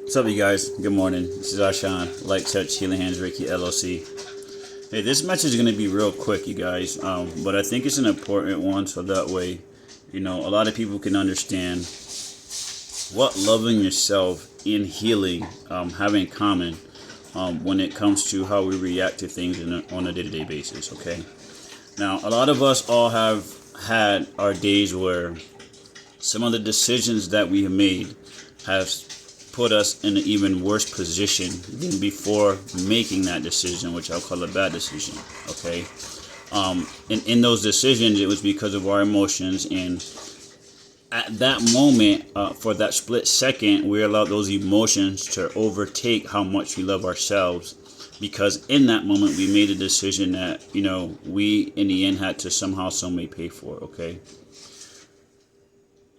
What's up, you guys? Good morning. This is Arshan, Light Touch Healing Hands Reiki LLC. Hey, this message is going to be real quick, you guys, but I think it's an important one so that way, a lot of people can understand what loving yourself and healing have in common when it comes to how we react to things on a day-to-day basis, okay? Now, a lot of us all have had our days where some of the decisions that we have made have put us in an even worse position than before making that decision, which I'll call a bad decision. Okay. And in those decisions, it was because of our emotions, and at that moment, for that split second, we allowed those emotions to overtake how much we love ourselves. Because in that moment, we made a decision that we in the end had to somehow, some way pay for. Okay.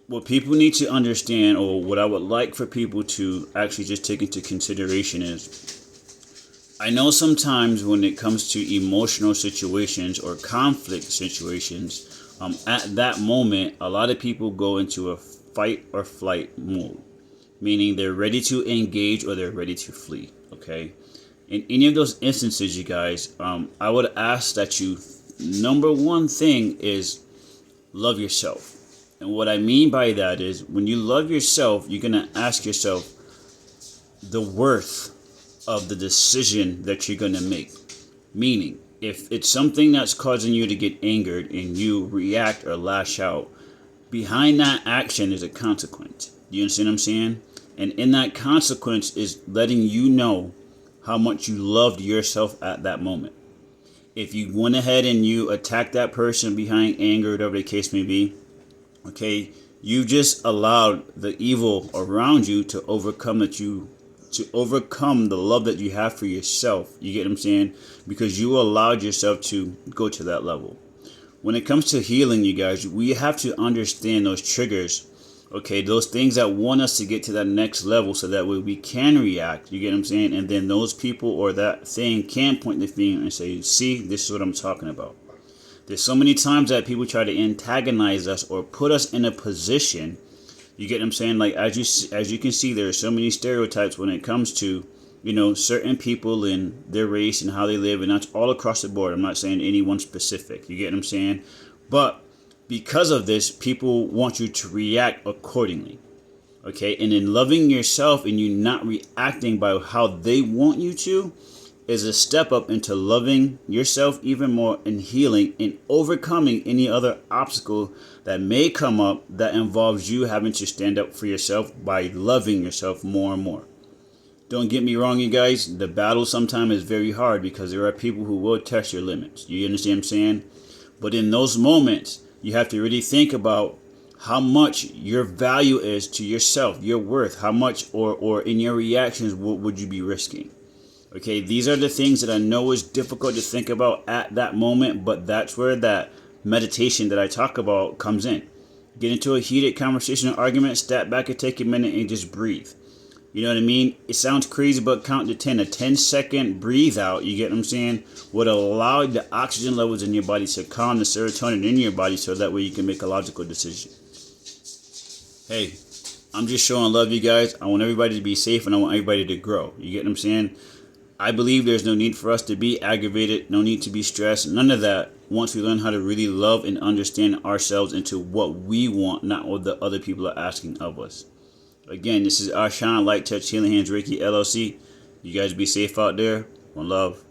What people need to understand, or what I would like for people to actually just take into consideration, is I know sometimes when it comes to emotional situations or conflict situations, at that moment, a lot of people go into a fight or flight mode, meaning they're ready to engage or they're ready to flee. Okay. In any of those instances, you guys, I would ask that you, number one thing is love yourself. And what I mean by that is when you love yourself, you're going to ask yourself the worth of the decision that you're going to make. Meaning, if it's something that's causing you to get angered and you react or lash out, behind that action is a consequence. You understand what I'm saying? And in that consequence is letting you know how much you loved yourself at that moment. If you went ahead and you attacked that person behind anger, whatever the case may be, okay, you just allowed the evil around you to overcome the love that you have for yourself. You get what I'm saying? Because you allowed yourself to go to that level. When it comes to healing, you guys, we have to understand those triggers. Okay, those things that want us to get to that next level so that way we can react. You get what I'm saying? And then those people or that thing can point the finger and say, see, this is what I'm talking about. There's so many times that people try to antagonize us or put us in a position. You get what I'm saying? Like as you can see, there are so many stereotypes when it comes to certain people and their race and how they live, and that's all across the board. I'm not saying anyone specific. You get what I'm saying? But because of this, people want you to react accordingly. Okay, and in loving yourself and you not reacting by how they want you to, is a step up into loving yourself even more and healing and overcoming any other obstacle that may come up that involves you having to stand up for yourself by loving yourself more and more. Don't get me wrong, you guys. The battle sometimes is very hard because there are people who will test your limits. You understand what I'm saying? But in those moments, you have to really think about how much your value is to yourself, your worth, how much or in your reactions, what would you be risking? Okay, these are the things that I know is difficult to think about at that moment, but that's where that meditation that I talk about comes in. Get into a heated conversation or argument, step back and take a minute and just breathe. You know what I mean? It sounds crazy, but count to 10. A 10-second breathe out, you get what I'm saying, would allow the oxygen levels in your body to calm the serotonin in your body so that way you can make a logical decision. Hey, I'm just showing love, you guys. I want everybody to be safe and I want everybody to grow. You get what I'm saying? I believe there's no need for us to be aggravated, no need to be stressed, none of that once we learn how to really love and understand ourselves into what we want, not what the other people are asking of us. Again, this is Arshan, Light Touch Healing Hands Reiki LLC. You guys be safe out there. One love.